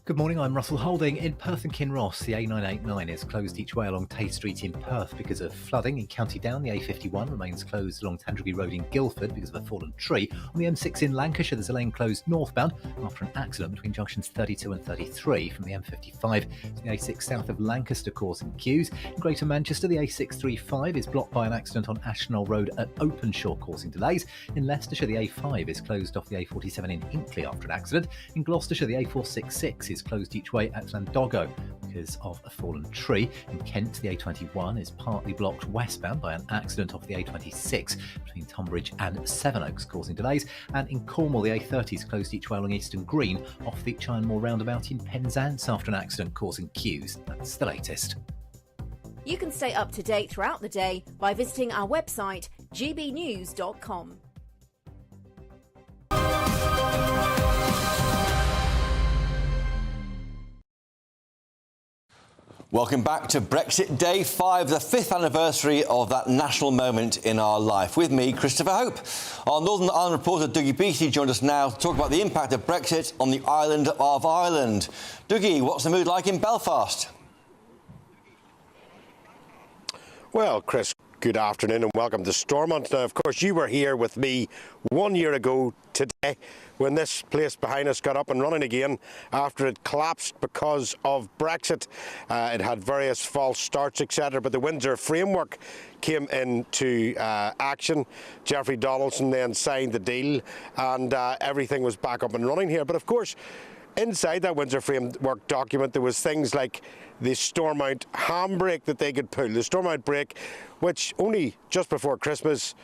Good morning, I'm Russell Holding. In Perth and Kinross, the A989 is closed each way along Tay Street in Perth because of flooding. In County Down, the A51 remains closed along Tandragee Road in Guildford because of a fallen tree. On the M6 in Lancashire, there's a lane closed northbound after an accident between junctions 32 and 33 from the M55 to the A6 south of Lancaster, causing queues. In Greater Manchester, the A635 is blocked by an accident on Ashnell Road at Openshaw, causing delays. In Leicestershire, the A5 is closed off the A47 in Hinckley after an accident. In Gloucestershire, the A466 is closed each way at Llandogo because of a fallen tree. In Kent, the A21 is partly blocked westbound by an accident off the A26 between Tonbridge and Sevenoaks, causing delays. And in Cornwall, the A30 is closed each way along Eastern Green off the Chynmore roundabout in Penzance after an accident causing queues. That's the latest. You can stay up to date throughout the day by visiting our website, gbnews.com. Welcome back to Brexit Day 5, the 5th anniversary of that national moment in our life. With me, Christopher Hope. Our Northern Ireland reporter, Dougie Beattie, joined us now to talk about the impact of Brexit on the island of Ireland. Dougie, what's the mood like in Belfast? Well, Chris, good afternoon and welcome to Stormont. Now, of course, you were here with me 1 year ago today when this place behind us got up and running again after it collapsed because of Brexit. It had various false starts, etc., but the Windsor framework came into action. Jeffrey Donaldson then signed the deal and everything was back up and running here. But of course, inside that Windsor framework document, there was things like the Stormont handbrake that they could pull. The Stormont brake, which only just before Christmas,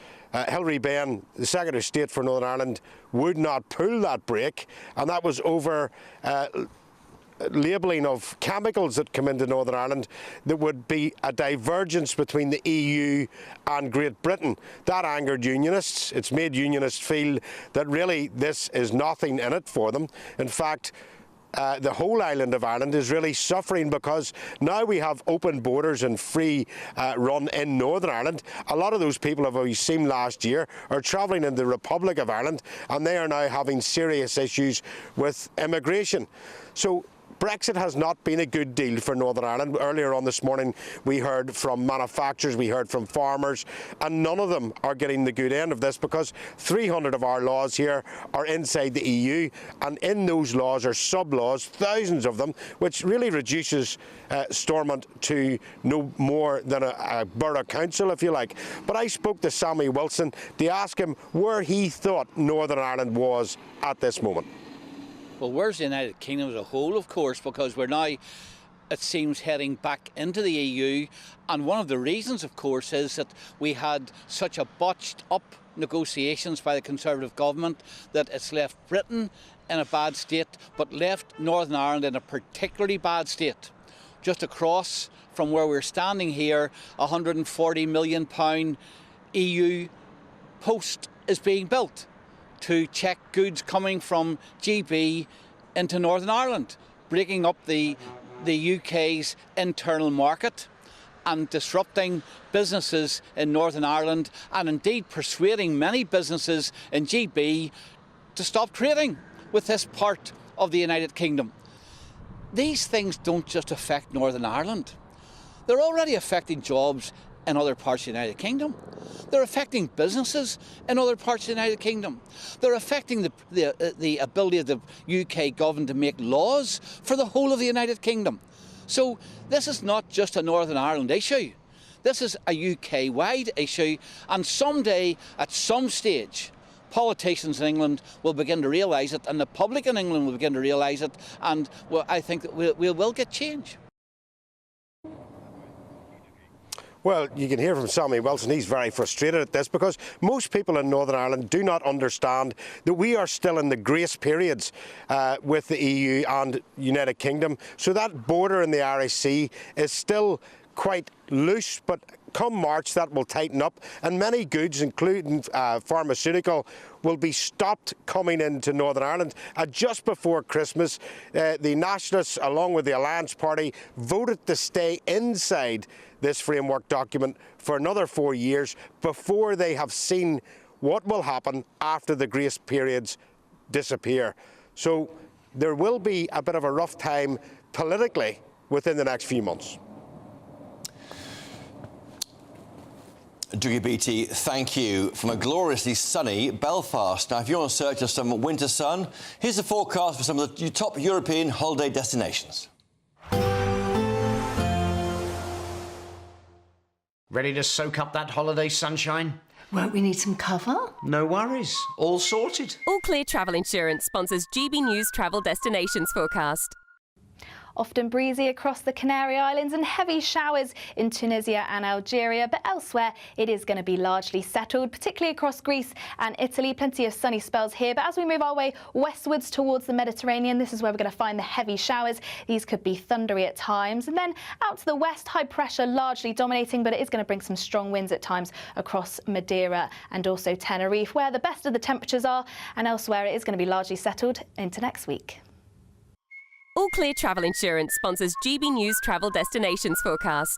Hilary Benn, the Secretary of State for Northern Ireland, would not pull that brake, and that was over labelling of chemicals that come into Northern Ireland that would be a divergence between the EU and Great Britain. That angered unionists. It's made unionists feel that really this is nothing in it for them. In fact, the whole island of Ireland is really suffering because now we have open borders and free run in Northern Ireland. A lot of those people, as we've seen last year, are travelling in the Republic of Ireland, and they are now having serious issues with immigration. So Brexit has not been a good deal for Northern Ireland. Earlier on this morning, we heard from manufacturers, we heard from farmers, and none of them are getting the good end of this because 300 of our laws here are inside the EU, and in those laws are sub-laws, thousands of them, which really reduces Stormont to no more than a borough council, if you like. But I spoke to Sammy Wilson to ask him where he thought Northern Ireland was at this moment. Well, where's the United Kingdom as a whole, of course, because we're now, it seems, heading back into the EU. And one of the reasons, of course, is that we had such a botched up negotiations by the Conservative government that it's left Britain in a bad state, but left Northern Ireland in a particularly bad state. Just across from where we're standing here, £140 million EU post is being built to check goods coming from GB into Northern Ireland, breaking up the UK's internal market and disrupting businesses in Northern Ireland, and indeed persuading many businesses in GB to stop trading with this part of the United Kingdom. These things don't just affect Northern Ireland. They're already affecting jobs in other parts of the United Kingdom. They're affecting businesses in other parts of the United Kingdom. They're affecting the ability of the UK government to make laws for the whole of the United Kingdom. So this is not just a Northern Ireland issue. This is a UK-wide issue, and someday, at some stage, politicians in England will begin to realise it, and the public in England will begin to realise it, and well, I think that we will get change. Well, you can hear from Sammy Wilson, he's very frustrated at this because most people in Northern Ireland do not understand that we are still in the grace periods with the EU and United Kingdom. So that border in the Irish Sea is still quite loose, but come March that will tighten up, and many goods, including pharmaceutical, will be stopped coming into Northern Ireland. And just before Christmas, the Nationalists, along with the Alliance Party, voted to stay inside this framework document for another 4 years before they have seen what will happen after the grace periods disappear. So there will be a bit of a rough time politically within the next few months. Dougie Beattie, thank you. From a gloriously sunny Belfast. Now, if you're in search of some winter sun, here's the forecast for some of the top European holiday destinations. Ready to soak up that holiday sunshine? Won't we need some cover? No worries. All sorted. All Clear Travel Insurance sponsors GB News Travel Destinations Forecast. Often breezy across the Canary Islands and heavy showers in Tunisia and Algeria, but elsewhere it is going to be largely settled, particularly across Greece and Italy. Plenty of sunny spells here, but as we move our way westwards towards the Mediterranean, this is where we're going to find the heavy showers. These could be thundery at times, and then out to the west, high pressure largely dominating, but it is going to bring some strong winds at times across Madeira and also Tenerife, where the best of the temperatures are, and elsewhere it is going to be largely settled into next week. All Clear Travel Insurance sponsors GB News Travel Destinations Forecast.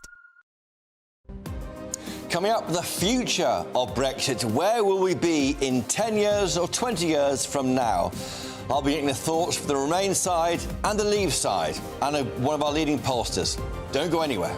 Coming up, the future of Brexit. Where will we be in 10 years or 20 years from now? I'll be getting the thoughts from the Remain side and the Leave side, and one of our leading pollsters. Don't go anywhere.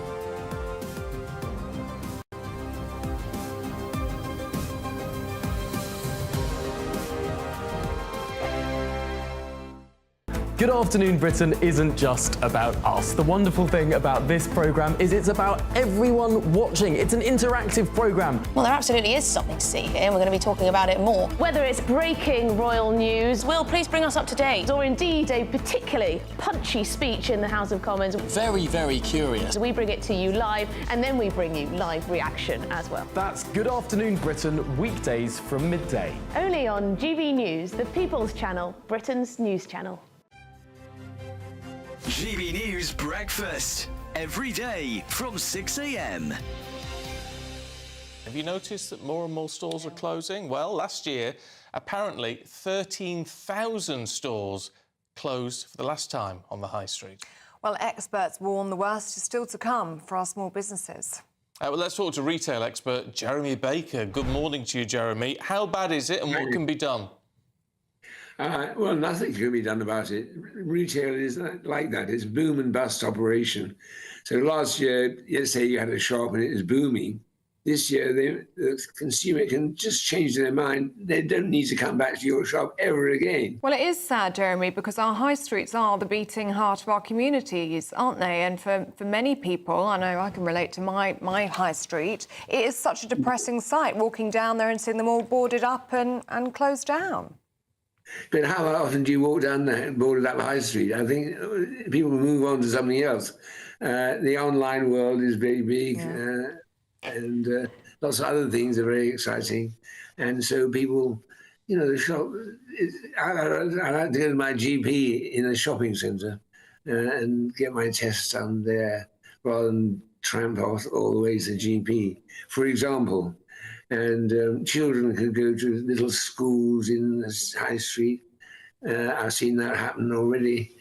Good Afternoon Britain isn't just about us. The wonderful thing about this programme is it's about everyone watching. It's an interactive programme. Well, there absolutely is something to see here, and we're going to be talking about it more. Whether it's breaking royal news, Will, please bring us up to date, or indeed a particularly punchy speech in the House of Commons. Very, very curious. We bring it to you live, and then we bring you live reaction as well. That's Good Afternoon Britain, weekdays from midday. Only on GB News, the People's Channel, Britain's news channel. GB News Breakfast, every day from 6 a.m. Have you noticed that more and more stores are closing? Well, last year, apparently 13,000 stores closed for the last time on the high street. Well, experts warn the worst is still to come for our small businesses. Well, let's talk to retail expert Jeremy Baker. Good morning to you, Jeremy. How bad is it and what can be done? Well, nothing can be done about it. Retail is like that. It's boom and bust operation. So last year, let's say you had a shop and it was booming. This year, the consumer can just change their mind. They don't need to come back to your shop ever again. Well, it is sad, Jeremy, because our high streets are the beating heart of our communities, aren't they? And for many people, I know I can relate to my high street, it is such a depressing sight, walking down there and seeing them all boarded up and closed down. But how often do you walk down the boarded up high street? I think people move on to something else. The online world is very big, and lots of other things are very exciting. And so people, you know, the shop. I like to go to my GP in a shopping centre and get my tests done there rather than tramp off all the way to the GP, for example. And children could go to little schools in the high street. I've seen that happen already.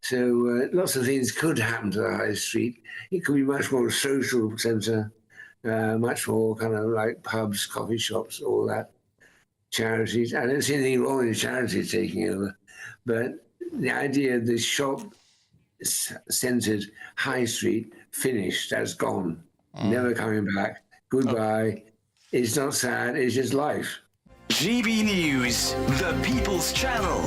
So lots of things could happen to the high street. It could be much more social centre, much more kind of like pubs, coffee shops, all that. Charities. I don't see anything wrong with charities taking over. But the idea of this shop-centred high street finished, that's gone. Never coming back. Goodbye. It's not sad, it's just life. GB News, the People's Channel.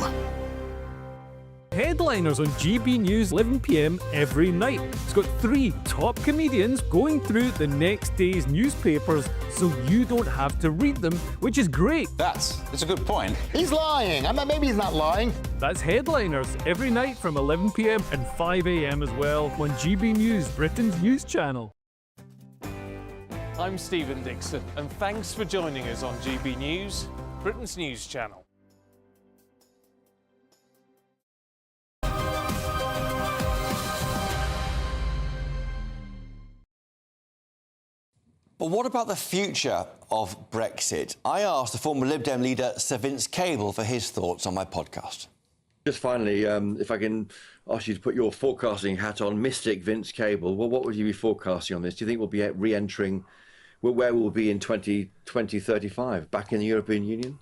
Headliners on GB News 11 p.m. every night. It's got 3 top comedians going through the next day's newspapers so you don't have to read them, which is great. That's a good point. He's lying. Maybe he's not lying. That's Headliners every night from 11 p.m. and 5 a.m. as well on GB News, Britain's news channel. I'm Stephen Dixon, and thanks for joining us on GB News, Britain's news channel. But what about the future of Brexit? I asked the former Lib Dem leader Sir Vince Cable for his thoughts on my podcast. Just finally, if I can ask you to put your forecasting hat on, Mystic Vince Cable, well, what would you be forecasting on this? Do you think we'll be re-entering, where will we be in 2035? Back in the European Union?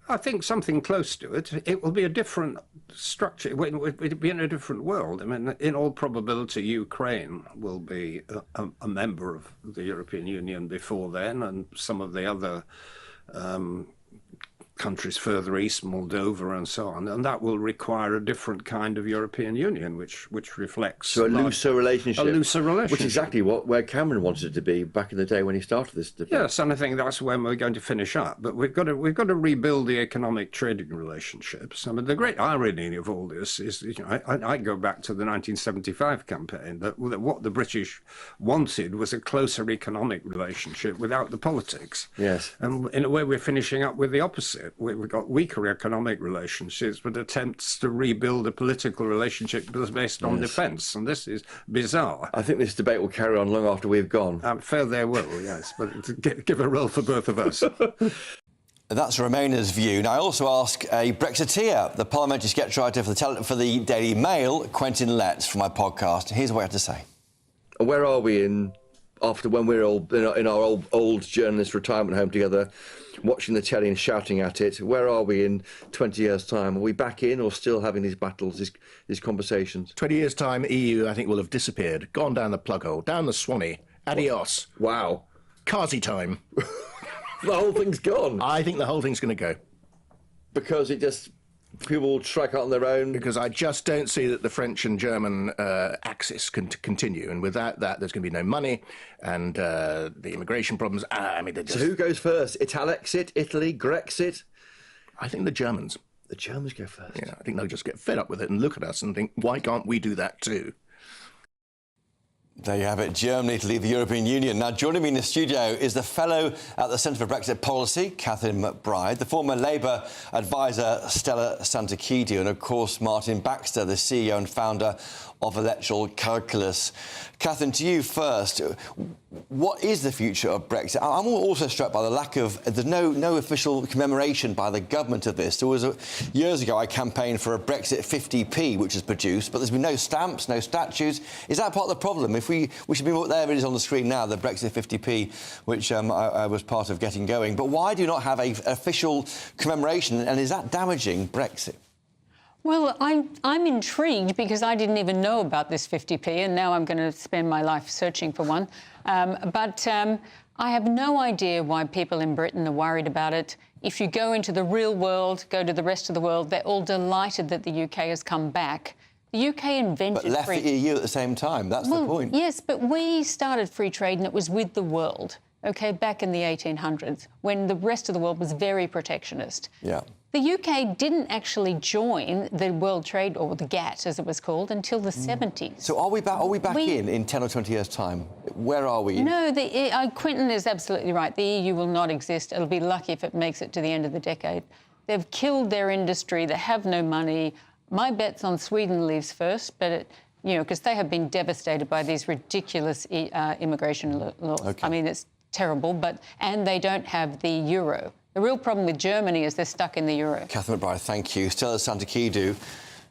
I think something close to it. It will be a different structure. It will be in a different world. I mean, in all probability, Ukraine will be a member of the European Union before then, and some of the other countries further east, Moldova and so on, and that will require a different kind of European Union, which reflects so a looser relationship. A looser relationship, which is exactly where Cameron wanted it to be back in the day when he started this debate. Yes, and I think that's when we're going to finish up. But we've got to rebuild the economic trading relationships. I mean, the great irony of all this is, you know, I go back to the 1975 campaign that what the British wanted was a closer economic relationship without the politics. Yes, and in a way, we're finishing up with the opposite. We've got weaker economic relationships, but attempts to rebuild a political relationship based on defence, and this is bizarre. I think this debate will carry on long after we've gone. I'm fair there will, yes, but give a role for both of us. That's Remainers' view. Now, I also ask a Brexiteer, the parliamentary sketch writer for the Daily Mail, Quentin Letts, for my podcast. Here's what he had to say. Where are we after when we're all in our old journalist retirement home together, watching the telly and shouting at it? Where are we in 20 years' time? Are we back in or still having these battles, these conversations? 20 years' time, EU, I think, will have disappeared, gone down the plug hole, down the Swanee. Adios. Wow. Kazi time. The whole thing's gone? I think the whole thing's going to go. Because people will strike out on their own? Because I just don't see that the French and German axis can continue. And without that, there's going to be no money and the immigration problems. I mean, So who goes first? Italexit, Italy, Grexit? I think the Germans. The Germans go first? Yeah, I think they'll just get fed up with it and look at us and think, why can't we do that too? There you have it, Germany to leave the European Union. Now, joining me in the studio is the fellow at the Centre for Brexit Policy, Catherine McBride, the former Labour advisor, Stella Santakidou, and, of course, Martin Baxter, the CEO and founder of Electoral Calculus. Catherine, to you first. What is the future of Brexit? I'm also struck by the lack of... There's no official commemoration by the government of this. There was years ago, I campaigned for a Brexit 50p, which was produced, but there's been no stamps, no statues. Is that part of the problem? If we should be... There it is on the screen now, the Brexit 50p, which I was part of getting going. But why do you not have an official commemoration, and is that damaging Brexit? Well, I'm intrigued because I didn't even know about this 50p, and now I'm going to spend my life searching for one. But I have no idea why people in Britain are worried about it. If you go into the real world, go to the rest of the world, they're all delighted that the UK has come back. The UK invented... But left the EU at the same time, that's the point. Yes, but we started free trade and it was with the world, OK, back in the 1800s, when the rest of the world was very protectionist. Yeah. The UK didn't actually join the World Trade, or the GATT, as it was called, until the 70s. So are we back in 10 or 20 years' time? Where are we? No, Quentin is absolutely right. The EU will not exist. It'll be lucky if it makes it to the end of the decade. They've killed their industry. They have no money. My bet's on Sweden leaves first, but because they have been devastated by these ridiculous immigration laws. Okay. I mean, it's terrible, and they don't have the euro. The real problem with Germany is they're stuck in the euro. Catherine McBride, thank you. Stella Santakidou,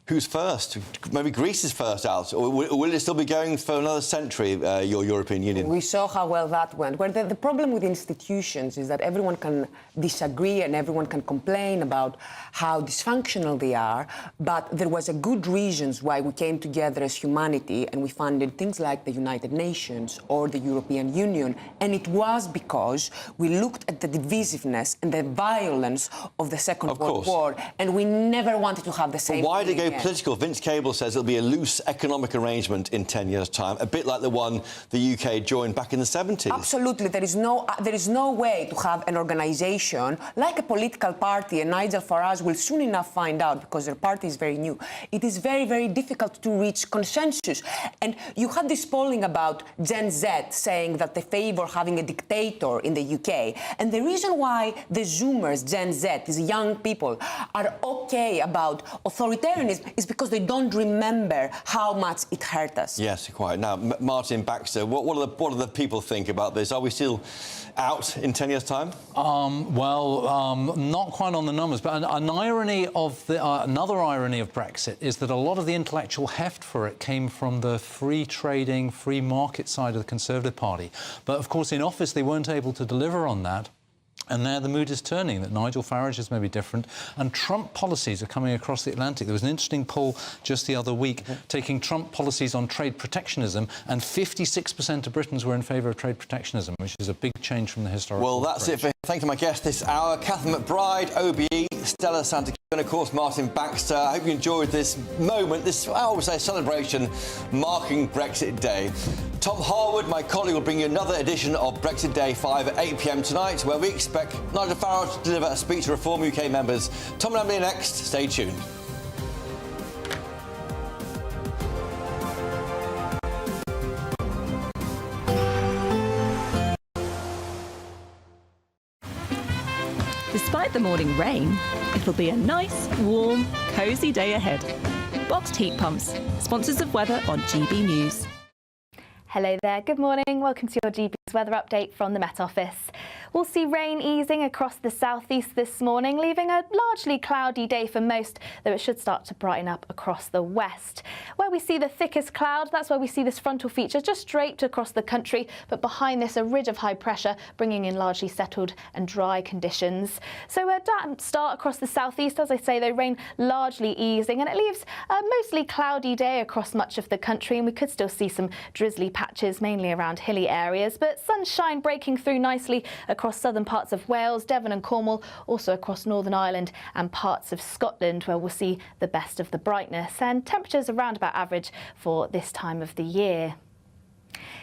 who's first? Maybe Greece is first out, or will it still be going for another century, your European Union? We saw how well that went. Well, the problem with institutions is that everyone can disagree and everyone can complain about how dysfunctional they are, but there was a good reasons why we came together as humanity and we funded things like the United Nations or the European Union, and it was because we looked at the divisiveness and the violence of the Second World War, and we never wanted to have the same... Why did it go political? Vince Cable says it'll be a loose economic arrangement in 10 years' time, a bit like the one the UK joined back in the 70s. Absolutely. There is no way to have an organisation like a political party, and Nigel Farage will soon enough find out because their party is very new. It is very, very difficult to reach consensus. And you had this polling about Gen Z saying that they favour having a dictator in the UK. And the reason why the Zoomers, Gen Z, these young people, are OK about authoritarianism is because they don't remember how much it hurt us. Yes, quite. Now, Martin Baxter, what do the people think about this? Are we still out in 10 years' time? Not quite on the numbers, but another irony of Brexit is that a lot of the intellectual heft for it came from the free trading, free market side of the Conservative Party. But of course, in office, they weren't able to deliver on that. And there the mood is turning, that Nigel Farage is maybe different, and Trump policies are coming across the Atlantic. There was an interesting poll just the other week taking Trump policies on trade protectionism, and 56% of Britons were in favour of trade protectionism, which is a big change from the historical Well, that's approach. it for thank you to my guest this hour, Catherine McBride, OBE, Stella Santacucci, and of course Martin Baxter. I hope you enjoyed this moment, this, I always say, celebration marking Brexit Day. Tom Harwood, my colleague, will bring you another edition of Brexit Day 5 at 8 p.m. tonight, where we expect Nigel Farage to deliver a speech to Reform UK members. Tom and Emily next. Stay tuned. Despite the morning rain, it'll be a nice, warm, cosy day ahead. Boxed heat pumps, sponsors of weather on GB News. Hello there, good morning. Welcome to your GB's weather update from the Met Office. We'll see rain easing across the southeast this morning, leaving a largely cloudy day for most, though it should start to brighten up across the west. Where we see the thickest cloud, that's where we see this frontal feature just draped across the country, but behind this a ridge of high pressure, bringing in largely settled and dry conditions. So a damp start across the southeast, as I say, though rain largely easing, and it leaves a mostly cloudy day across much of the country, and we could still see some drizzly patches, mainly around hilly areas, but sunshine breaking through nicely across southern parts of Wales, Devon and Cornwall, also across Northern Ireland and parts of Scotland, where we'll see the best of the brightness, and temperatures around about average for this time of the year.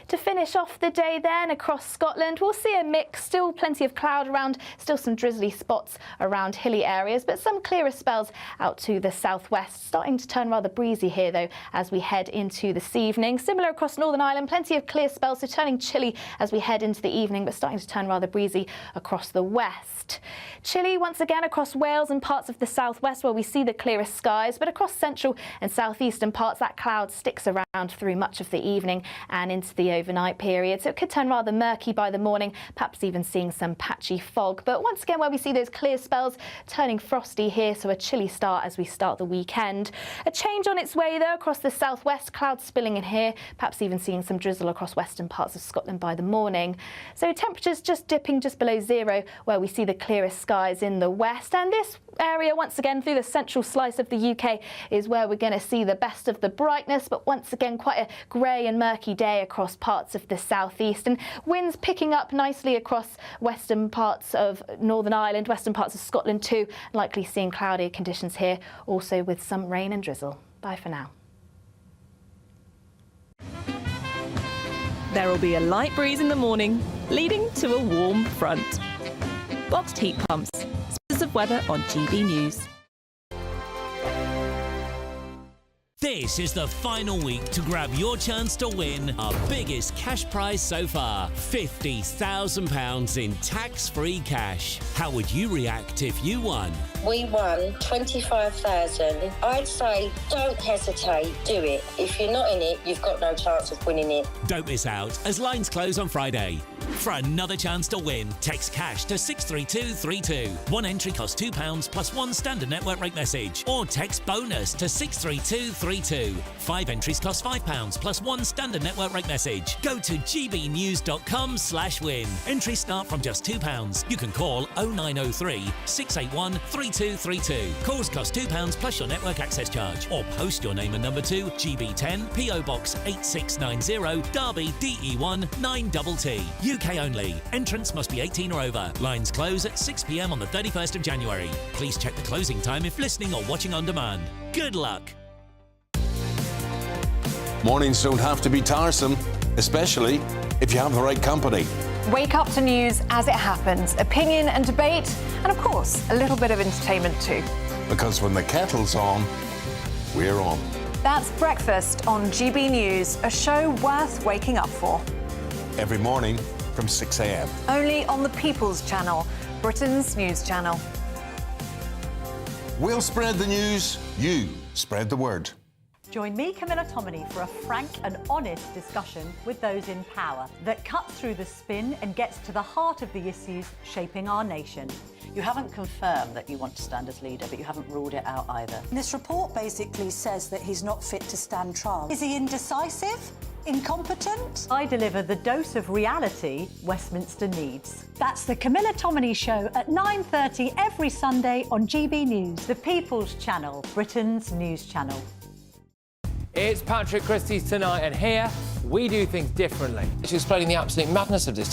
To finish off the day then, across Scotland, we'll see a mix, still plenty of cloud around, still some drizzly spots around hilly areas, but some clearer spells out to the southwest. Starting to turn rather breezy here, though, as we head into this evening. Similar across Northern Ireland, plenty of clear spells, so turning chilly as we head into the evening, but starting to turn rather breezy across the west. Chilly once again across Wales and parts of the southwest, where we see the clearest skies, but across central and southeastern parts, that cloud sticks around through much of the evening and into the overnight period, so it could turn rather murky by the morning, perhaps even seeing some patchy fog. But once again, where we see those clear spells, turning frosty here, so a chilly start as we start the weekend. A change on its way though across the southwest, clouds spilling in here, perhaps even seeing some drizzle across western parts of Scotland by the morning. So temperatures just dipping just below zero, where we see the clearest skies in the west, and this area once again through the central slice of the UK is where we're going to see the best of the brightness, but once again quite a grey and murky day across parts of the southeast, and winds picking up nicely across western parts of Northern Ireland, western parts of Scotland too, likely seeing cloudy conditions here, also with some rain and drizzle. Bye for now. There will be a light breeze in the morning, leading to a warm front. Boxed heat pumps, sponsors of weather on GB News. This is the final week to grab your chance to win our biggest cash prize so far, £50,000 in tax-free cash. How would you react if you won? We won 25,000. I'd say don't hesitate, do it. If you're not in it, you've got no chance of winning it. Don't miss out, as lines close on Friday. For another chance to win, text cash to 63232. One entry costs £2 plus one standard network rate message. Or text bonus to 63232. 5 entries cost £5 plus one standard network rate message. Go to gbnews.com/win. Entries start from just £2. You can call 0903 681 3232. Calls cost £2 plus your network access charge. Or post your name and number to GB10 PO Box 8690 Derby DE1 9TT. UK only. Entrance must be 18 or over. Lines close at 6 p.m. on the 31st of January. Please check the closing time if listening or watching on demand. Good luck. Mornings don't have to be tiresome, especially if you have the right company. Wake up to news as it happens, opinion and debate, and of course, a little bit of entertainment too. Because when the kettle's on, we're on. That's Breakfast on GB News, a show worth waking up for. Every morning from 6 a.m. Only on the People's Channel, Britain's news channel. We'll spread the news, you spread the word. Join me, Camilla Tominey, for a frank and honest discussion with those in power that cuts through the spin and gets to the heart of the issues shaping our nation. You haven't confirmed that you want to stand as leader, but you haven't ruled it out either. This report basically says that he's not fit to stand trial. Is he indecisive? Incompetent? I deliver the dose of reality Westminster needs. That's the Camilla Tominey Show at 9:30 every Sunday on GB News, the People's Channel, Britain's news channel. It's Patrick Christie's Tonight, and here we do things differently. She's explaining the absolute madness of this.